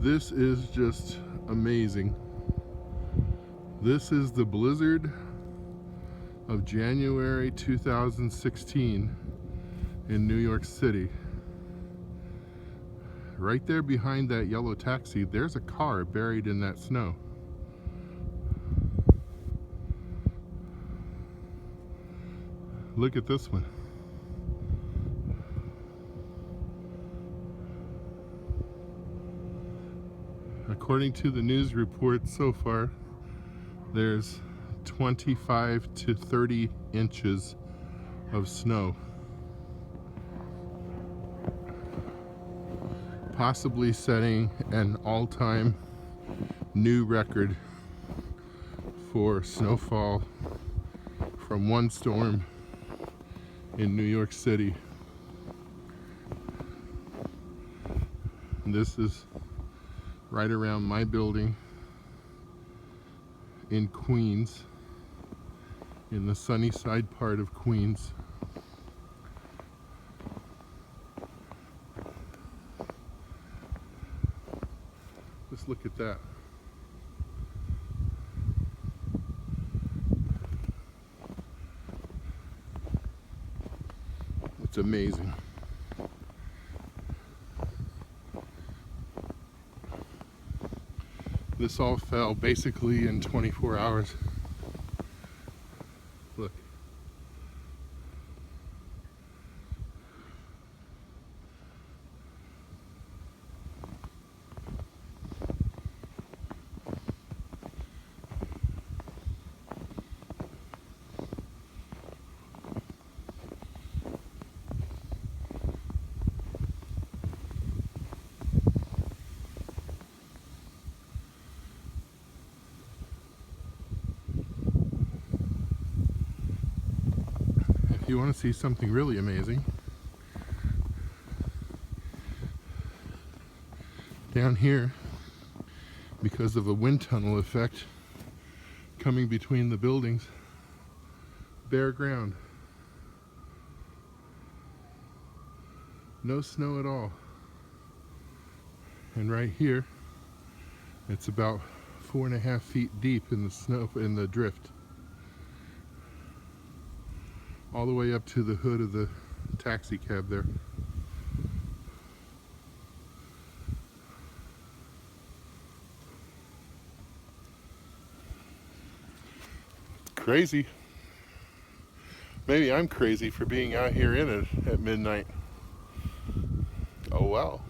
This is just amazing. This is the blizzard of January 2016 in New York City. Right there behind that yellow taxi, there's a car buried in that snow. Look at this one. According to the news report so far, there's 25 to 30 inches of snow, possibly setting an all-time new record for snowfall from one storm in New York City. And this is right around my building in Queens, in the Sunnyside part of Queens. Just look at that. It's amazing. This all fell basically in 24 hours. Look. If you want to see something really amazing, down here, because of a wind tunnel effect coming between the buildings, bare ground. No snow at all. And right here, it's about 4.5 feet deep in the snow, in the drift. All the way up to the hood of the taxi cab there. Crazy. Maybe I'm crazy for being out here in it at midnight. Oh well.